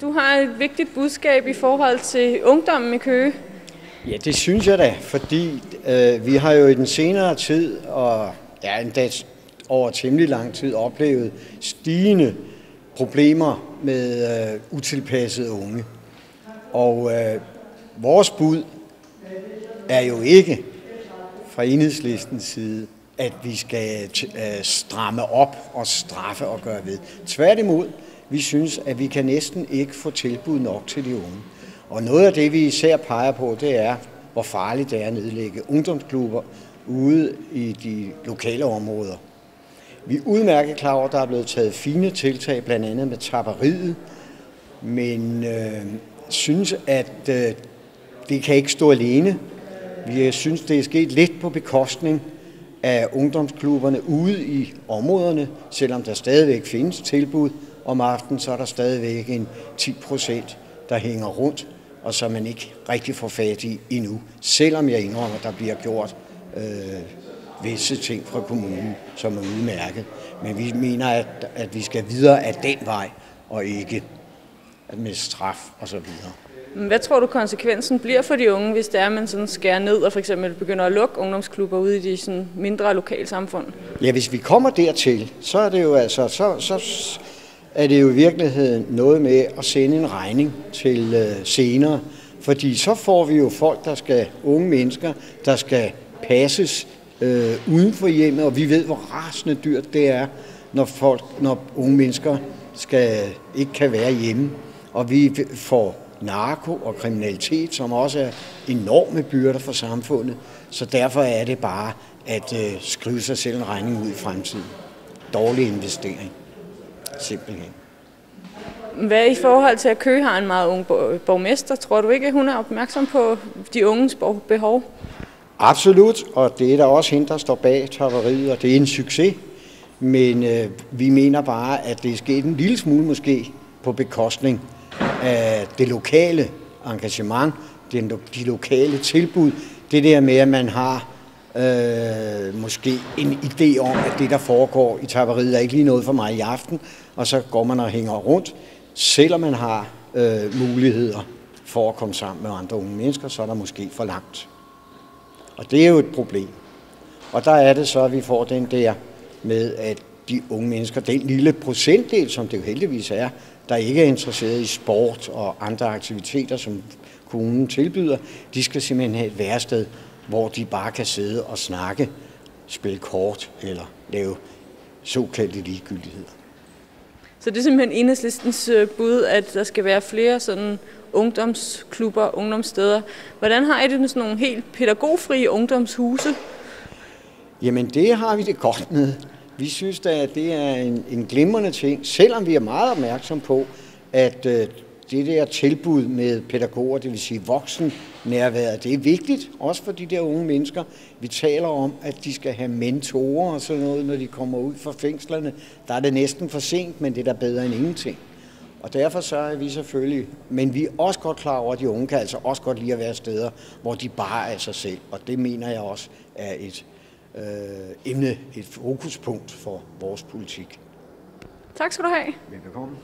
Du har et vigtigt budskab i forhold til ungdommen i Køge. Ja, det synes jeg da, fordi vi har jo i den senere tid, og endda over temmelig lang tid, oplevet stigende problemer med utilpassede unge. Og vores bud er jo ikke fra Enhedslistens side, at vi skal stramme op og straffe og gøre ved. Tværtimod, vi synes, at vi kan næsten ikke få tilbud nok til de unge. Og noget af det, vi især peger på, det er, hvor farligt det er at nedlægge ungdomsklubber ude i de lokale områder. Vi er udmærket klar over, at der er blevet taget fine tiltag, blandt andet med tapperiet, men synes, at det kan ikke stå alene. Vi synes, det er sket lidt på bekostning af ungdomsklubberne ude i områderne, selvom der stadigvæk findes tilbud om aftenen, så er der stadigvæk en 10%, der hænger rundt, og som man ikke rigtig får fat i endnu, selvom jeg indrømmer, at der bliver gjort visse ting fra kommunen, som er udmærket. Men vi mener, at vi skal videre af den vej, og ikke med straf og så videre. Hvad tror du konsekvensen bliver for de unge, hvis det er, at man sådan skærer ned og for eksempel begynder at lukke ungdomsklubber ude i de sådan mindre lokalsamfund? Ja, hvis vi kommer dertil, så er det jo altså så er det jo i virkeligheden noget med at sende en regning til senere. Fordi så får vi jo folk, unge mennesker, der skal passes uden for hjemmet, og vi ved, hvor rasende dyrt det er, når unge mennesker ikke kan være hjemme. Og vi får narko og kriminalitet, som også er enorme byrder for samfundet. Så derfor er det bare at skrive sig selv en regning ud i fremtiden. Dårlig investering. Simpelthen. Hvad i forhold til, at Køge har en meget ung borgmester? Tror du ikke, at hun er opmærksom på de unges behov? Absolut, og det er der også hende, der står bag tapperiet, og det er en succes. Men vi mener bare, at det er sket en lille smule måske på bekostning af det lokale engagement, de lokale tilbud. Det der med, at man har måske en idé om, at det, der foregår i tapperiet, er ikke lige noget for mig i aften, og så går man og hænger rundt. Selvom man har muligheder for at komme sammen med andre unge mennesker, så er der måske for langt. Og det er jo et problem. Og der er det så, at vi får den der med, at de unge mennesker, den lille procentdel, som det jo heldigvis er, der ikke er interesseret i sport og andre aktiviteter, som kommunen tilbyder, de skal simpelthen have et værested, hvor de bare kan sidde og snakke, spille kort eller lave såkaldte ligegyldigheder. Så det er simpelthen Enhedslistens bud, at der skal være flere sådan ungdomsklubber, ungdomssteder. Hvordan har I det med sådan nogle helt pædagogfrie ungdomshuse? Jamen det har vi det godt med. Vi synes da, at det er en glimrende ting, selvom vi er meget opmærksom på, at det der tilbud med pædagoger, det vil sige voksennærværet, det er vigtigt, også for de der unge mennesker. Vi taler om, at de skal have mentorer og sådan noget, når de kommer ud fra fængslerne. Der er det næsten for sent, men det er da bedre end ingenting. Og derfor så er vi selvfølgelig, men vi er også godt klar over, at de unge kan altså også godt lide at være steder, hvor de bare er sig selv. Og det mener jeg også er et emne, et fokuspunkt for vores politik. Tak skal du have. Velbekomme.